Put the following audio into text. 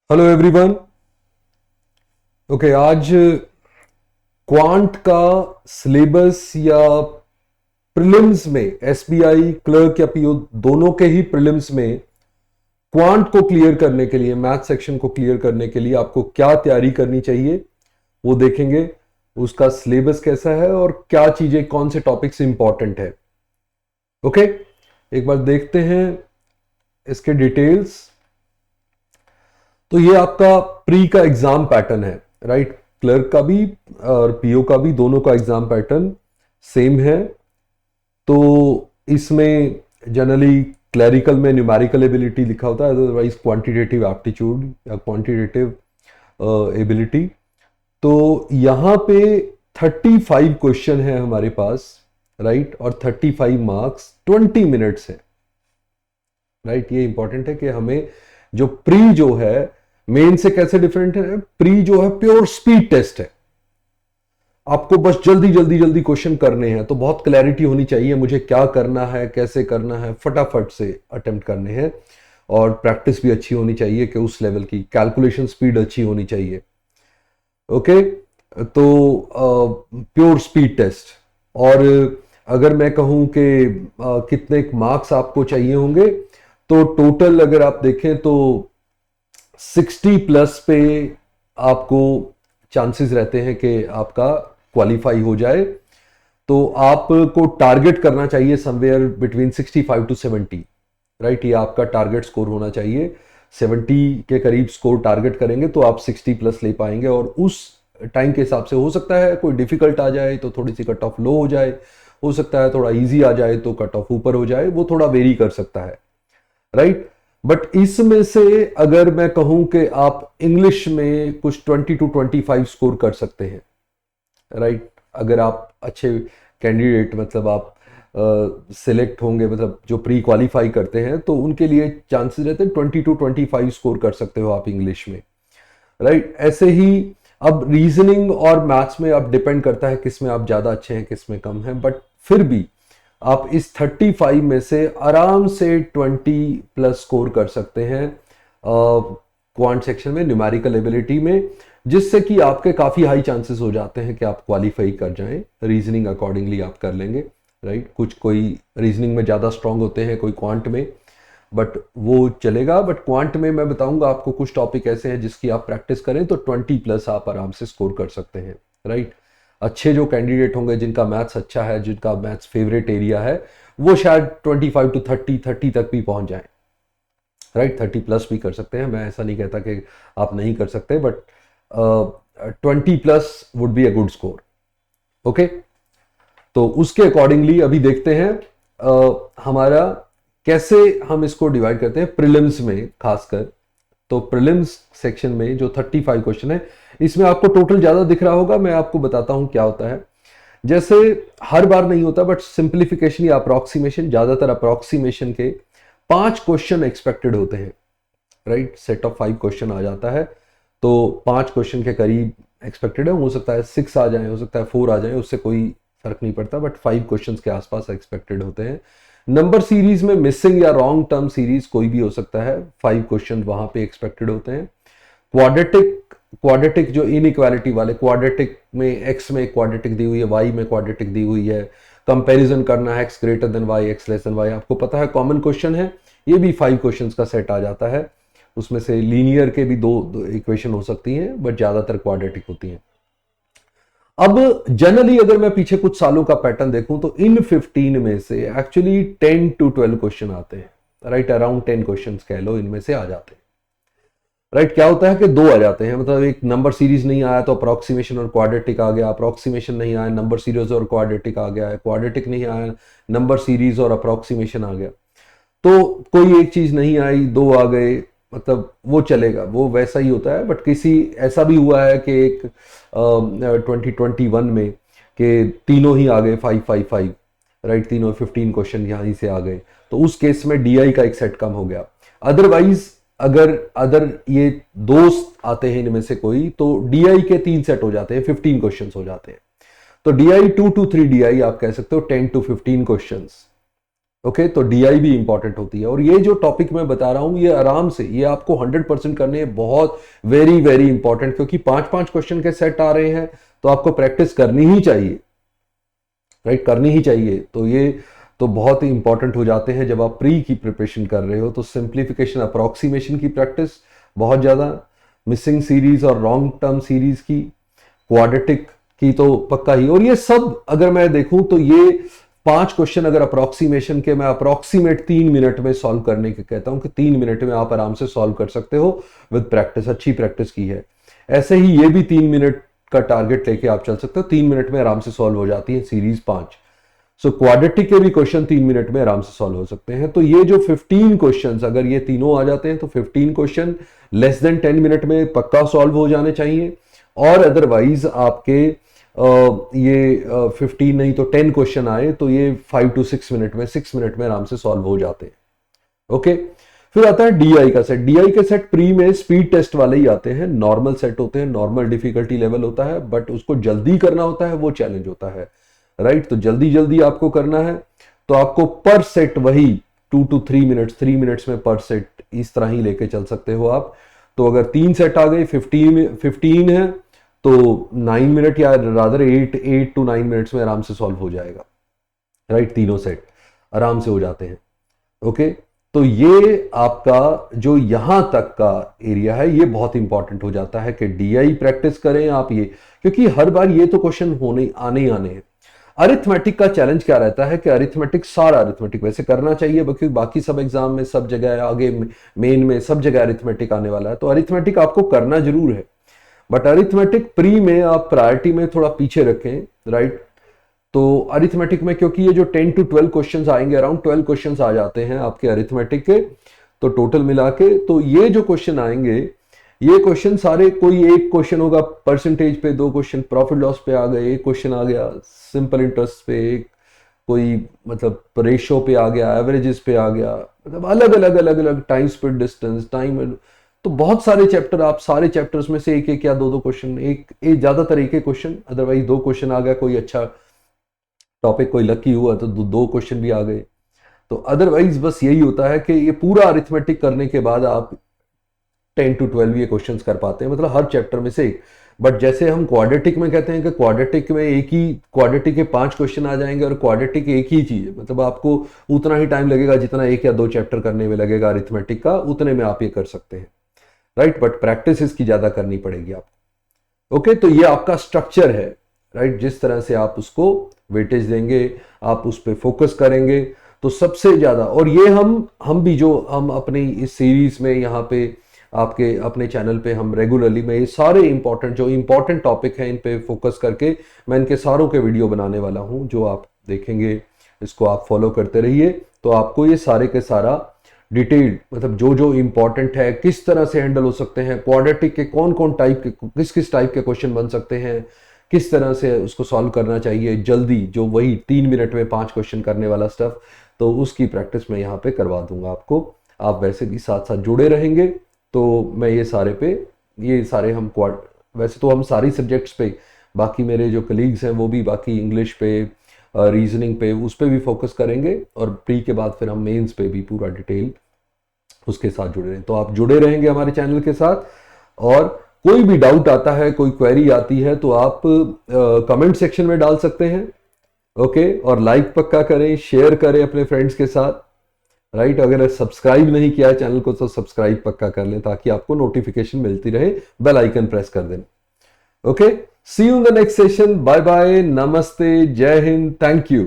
Hello everyone. Okay, आज quant का syllabus या प्रीलिम्स में एसबीआई क्लर्क या पीओ दोनों के ही प्रीलिम्स में क्वांट को क्लियर करने के लिए, मैथ सेक्शन को क्लियर करने के लिए आपको क्या तैयारी करनी चाहिए वो देखेंगे। उसका सिलेबस कैसा है और क्या चीजें, कौन से टॉपिक्स इंपॉर्टेंट है। ओके, एक बार देखते हैं इसके डिटेल्स। तो ये आपका प्री का एग्जाम पैटर्न है, राइट। क्लर्क का भी और पीओ का भी, दोनों का एग्जाम पैटर्न सेम है। तो इसमें जनरली क्लरिकल में न्यूमेरिकल एबिलिटी लिखा होता है, अदरवाइज क्वांटिटेटिव एप्टीट्यूड या क्वांटिटेटिव एबिलिटी। तो यहाँ पे 35 क्वेश्चन है हमारे पास, राइट, और 35 मार्क्स 20 मिनट्स है, राइट। ये इंपॉर्टेंट है कि हमें जो प्री जो है मेन से कैसे डिफरेंट है। प्री जो है प्योर स्पीड टेस्ट है, आपको बस जल्दी जल्दी जल्दी क्वेश्चन करने हैं। तो बहुत क्लैरिटी होनी चाहिए मुझे क्या करना है, कैसे करना है, फटाफट से अटेम्प्ट करने हैं। और प्रैक्टिस भी अच्छी होनी चाहिए कि उस लेवल की कैलकुलेशन स्पीड अच्छी होनी चाहिए। ओके, तो प्योर स्पीड टेस्ट। और अगर मैं कहूं कि कितने मार्क्स आपको चाहिए होंगे, तो टोटल अगर आप देखें तो 60 प्लस पे आपको चांसेस रहते हैं कि आपका क्वालिफाई हो जाए। तो आपको टारगेट करना चाहिए समवेयर बिटवीन 65 टू 70, राइट। ये आपका टारगेट स्कोर होना चाहिए। 70 के करीब स्कोर टारगेट करेंगे तो आप 60 प्लस ले पाएंगे। और उस टाइम के हिसाब से हो सकता है कोई डिफिकल्ट आ जाए तो थोड़ी सी कट ऑफ लो हो जाए, हो सकता है थोड़ा इजी आ जाए तो कट ऑफ ऊपर हो जाए, वो थोड़ा वेरी कर सकता है, राइट। बट इसमें से अगर मैं कहूं कि आप इंग्लिश में कुछ 20 टू 25 स्कोर कर सकते हैं, राइट। अगर आप अच्छे कैंडिडेट, मतलब आप सिलेक्ट होंगे, मतलब जो प्री क्वालिफाई करते हैं, तो उनके लिए चांसेस रहते हैं 20 टू 25 स्कोर कर सकते हो आप इंग्लिश में, राइट। ऐसे ही अब रीजनिंग और मैथ्स में अब डिपेंड करता है किस में आप ज़्यादा अच्छे हैं किस में कम हैं। बट फिर भी आप इस 35 में से आराम से 20 प्लस स्कोर कर सकते हैं क्वांट सेक्शन में, न्यूमेरिकल एबिलिटी में, जिससे कि आपके काफ़ी हाई चांसेस हो जाते हैं कि आप क्वालिफाई कर जाएं। रीजनिंग अकॉर्डिंगली आप कर लेंगे, राइट। कुछ कोई रीजनिंग में ज़्यादा स्ट्रांग होते हैं, कोई क्वांट में, बट वो चलेगा। बट क्वांट में मैं बताऊंगा आपको कुछ टॉपिक ऐसे हैं जिसकी आप प्रैक्टिस करें तो 20 प्लस आप आराम से स्कोर कर सकते हैं, राइट। अच्छे जो कैंडिडेट होंगे जिनका मैथ्स अच्छा है, जिनका मैथ्स फेवरेट एरिया है, वो शायद 25 टू 30 तक भी पहुंच जाए, राइट। 30 प्लस भी कर सकते हैं, मैं ऐसा नहीं कहता कि आप नहीं कर सकते, but 20 plus would be a good score. Okay, तो उसके अकॉर्डिंगली अभी देखते हैं हमारा कैसे हम इसको डिवाइड करते हैं प्रीलिम्स में खासकर। तो प्रीलिम्स सेक्शन में जो 35 क्वेश्चन है, इसमें आपको टोटल ज्यादा दिख रहा होगा। मैं आपको बताता हूं क्या होता है। जैसे हर बार नहीं होता, बट सिंप्लीफिकेशन या अप्रोक्सीमेशन, ज्यादातर अप्रोक्सीमेशन के 5 क्वेश्चन एक्सपेक्टेड होते हैं, राइट। सेट ऑफ 5 क्वेश्चन आ जाता है, तो 5 क्वेश्चन के करीब एक्सपेक्टेड है। हो सकता है 6 आ जाए, हो सकता है 4 आ जाए, उससे कोई फर्क नहीं पड़ता, बट 5 क्वेश्चंस के आसपास एक्सपेक्टेड होते हैं। नंबर सीरीज में मिसिंग या रॉन्ग टर्म सीरीज कोई भी हो सकता है, 5 क्वेश्चन वहां पे एक्सपेक्टेड होते हैं। क्वाड्रेटिक, क्वाड्रेटिक जो इनइक्वालिटी वाले, क्वाड्रेटिक में एक्स में क्वाड्रेटिक दी हुई है, वाई में क्वाड्रेटिक दी हुई है, कंपैरिजन करना है X greater than Y, X less than Y, आपको पता है कॉमन क्वेश्चन है। ये भी 5 क्वेश्चंस का सेट आ जाता है। उसमें से लीनियर के भी दो इक्वेशन हो सकती हैं, बट ज्यादातर क्वाड्रेटिक होती हैं। अब जनरली अगर मैं पीछे कुछ सालों का पैटर्न देखूं तो इन 15 में से एक्चुअली 10 टू 12 क्वेश्चन आते हैं, राइट। अराउंड 10 क्वेश्चन कह लो इनमें से आ जाते हैं, राइट। क्या होता है कि 2 आ जाते हैं, मतलब एक नंबर सीरीज नहीं आया तो अप्रोक्सीमेशन और क्वाड्रेटिक आ गया, अप्रोक्सीमेशन नहीं आया नंबर सीरीज और क्वाड्रेटिक आ गया, क्वाड्रेटिक नहीं आया नंबर सीरीज और अप्रोक्सीमेशन आ गया। तो कोई एक चीज नहीं आई, 2 आ गए, मतलब वो चलेगा, वो वैसा ही होता है। बट किसी ऐसा भी हुआ है कि एक 2021 में कि तीनों ही आ गए 555, राइट। तीनों 15 क्वेश्चन यहीं से आ गए, तो उस केस में डीआई का एक सेट कम हो गया। अदरवाइज अगर ये दोस्त आते हैं इनमें से कोई, तो डीआई के 3 सेट हो जाते हैं, 15 क्वेश्चन हो जाते हैं। तो डीआई 2 to 3 डीआई आप कह सकते हो 10 to 15 क्वेश्चन, ओके, तो डीआई भी इंपॉर्टेंट होती है। और ये जो टॉपिक मैं बता रहा हूं ये आराम से ये आपको 100% करने हैं, बहुत वेरी वेरी इंपॉर्टेंट, क्योंकि 5-5 क्वेश्चन के सेट आ रहे हैं तो आपको प्रैक्टिस करनी ही चाहिए, राइट, करनी ही चाहिए। तो ये तो बहुत ही इंपॉर्टेंट हो जाते हैं जब आप प्री की प्रिपरेशन कर रहे हो। तो सिंप्लीफिकेशन, अप्रोक्सीमेशन की प्रैक्टिस बहुत ज़्यादा, मिसिंग सीरीज और रॉन्ग टर्म सीरीज की, क्वाड्रेटिक की तो पक्का ही। और ये सब अगर मैं देखूं तो ये 5 क्वेश्चन अगर अप्रोक्सीमेशन के मैं अप्रोक्सीमेट 3 मिनट में सॉल्व करने के कहता हूं कि 3 मिनट में आप आराम से सॉल्व कर सकते हो विद प्रैक्टिस, अच्छी प्रैक्टिस की है। ऐसे ही ये भी 3 मिनट का टारगेट लेके आप चल सकते हो, 3 मिनट में आराम से सॉल्व हो जाती है सीरीज 5। सो क्वाड्रेटिक के भी क्वेश्चन 3 मिनट में आराम से सॉल्व हो सकते हैं। तो ये जो 15 क्वेश्चंस अगर ये तीनों आ जाते हैं तो 15 क्वेश्चन लेस देन 10 मिनट में पक्का सॉल्व हो जाने चाहिए। और अदरवाइज आपके ये 15 नहीं तो 10 क्वेश्चन आए तो ये 5 to 6 मिनट में, 6 मिनट में आराम से सॉल्व हो जाते हैं। ओके, फिर आता है डीआई का सेट। डीआई के सेट प्री में स्पीड टेस्ट वाले ही आते हैं, नॉर्मल सेट होते हैं, नॉर्मल डिफिकल्टी लेवल होता है, बट उसको जल्दी करना होता है, वो चैलेंज होता है, राइट। तो जल्दी जल्दी आपको करना है तो आपको पर सेट वही 2 to 3 मिनट्स, 3 मिनट्स में पर सेट इस तरह ही लेके चल सकते हो आप। तो अगर 3 सेट आ गए, 15 है तो 9 मिनट या रादर 8 to 9 मिनट्स में आराम से सॉल्व हो जाएगा, राइट। तीनों सेट आराम से हो जाते हैं। ओके, तो ये आपका जो यहां तक का एरिया है ये बहुत इंपॉर्टेंट हो जाता है कि डीआई प्रैक्टिस करें आप ये, क्योंकि हर बार ये तो क्वेश्चन होने आने ही आने हैं। अरिथमेटिक का चैलेंज क्या रहता है कि अरिथमेटिक, सारा अरिथमेटिक वैसे करना चाहिए क्योंकि बाकी सब एग्जाम में सब जगह आगे मेन में सब जगह अरिथमेटिक आने वाला है, तो अरिथमेटिक आपको करना जरूर है। बट अरिथमेटिक प्री में आप प्रायोरिटी में थोड़ा पीछे रखें, राइट। तो अरिथमेटिक में क्योंकि ये जो 10 to 12 क्वेश्चंस आएंगे, अराउंड 12 क्वेश्चंस आ जाते हैं आपके अरिथमेटिक के, तो टोटल मिला के तो ये जो क्वेश्चन आएंगे ये क्वेश्चन सारे, कोई एक क्वेश्चन होगा परसेंटेज पे, 2 क्वेश्चन प्रॉफिट लॉस पे आ गए, एक क्वेश्चन आ गया सिंपल इंटरेस्ट पे, एक कोई मतलब रेशो पे आ गया, एवरेजेस पे आ गया, मतलब अलग अलग अलग अलग टाइम स्पीड डिस्टेंस टाइम। तो बहुत सारे चैप्टर, आप सारे चैप्टर्स में से एक एक या 2-2 क्वेश्चन, एक ज्यादातर एक एक क्वेश्चन, अदरवाइज 2 क्वेश्चन आ गया, कोई अच्छा टॉपिक कोई लकी हुआ तो 2 क्वेश्चन भी आ गए। तो अदरवाइज बस यही होता है कि ये पूरा अरिथमेटिक करने के बाद आप 10 to 12 ये क्वेश्चंस कर पाते हैं, मतलब हर चैप्टर में से एक। बट जैसे हम क्वाड्रेटिक में कहते हैं कि क्वाड्रेटिक में एक ही क्वाड्रेटिक के 5 क्वेश्चन आ जाएंगे और क्वाड्रेटिक एक ही चीज है, मतलब आपको उतना ही टाइम लगेगा जितना 1 या 2 चैप्टर करने में लगेगा अरिथमेटिक का, उतने में आप ये कर सकते हैं, राइट। बट प्रैक्टिस इसकी ज्यादा करनी पड़ेगी आपको। ओके, तो ये आपका स्ट्रक्चर है, राइट। जिस तरह से आप उसको वेटेज देंगे, आप उस पर फोकस करेंगे तो सबसे ज्यादा। और ये हम भी जो हम अपनी इस सीरीज में यहाँ पे आपके अपने चैनल पे हम रेगुलरली में ये सारे इंपॉर्टेंट जो इंपॉर्टेंट टॉपिक हैं इन पे फोकस करके मैं इनके सारों के वीडियो बनाने वाला हूं, जो आप देखेंगे। इसको आप फॉलो करते रहिए तो आपको ये सारे के सारा डिटेल्ड, मतलब जो जो इंपॉर्टेंट है, किस तरह से हैंडल हो सकते हैं, क्वाड्रेटिक के कौन कौन टाइप के, किस किस टाइप के क्वेश्चन बन सकते हैं, किस तरह से उसको सॉल्व करना चाहिए जल्दी, जो वही 3 मिनट में 5 क्वेश्चन करने वाला स्टफ, तो उसकी प्रैक्टिस मैं यहाँ पे करवा दूंगा आपको। आप वैसे भी साथ साथ जुड़े रहेंगे तो मैं ये सारे हम वैसे तो हम सारी सब्जेक्ट्स पे, बाकी मेरे जो कलीग्स हैं वो भी बाकी इंग्लिश पे, रीजनिंग पे, उस पे भी फोकस करेंगे, और प्री के बाद फिर हम मेंस पे भी पूरा डिटेल उसके साथ जुड़े रहें। तो आप जुड़े रहेंगे हमारे चैनल के साथ, और कोई भी डाउट आता है, कोई क्वेरी आती है तो आप कमेंट सेक्शन में डाल सकते हैं, ओके। और लाइक पक्का करें, शेयर करें अपने फ्रेंड्स के साथ, राइट। अगर सब्सक्राइब नहीं किया है चैनल को तो सब्सक्राइब पक्का कर लें ताकि आपको नोटिफिकेशन मिलती रहे, बेल आइकन प्रेस कर दें। Okay, see you in the next session, bye bye, नमस्ते, जय हिंद, थैंक यू।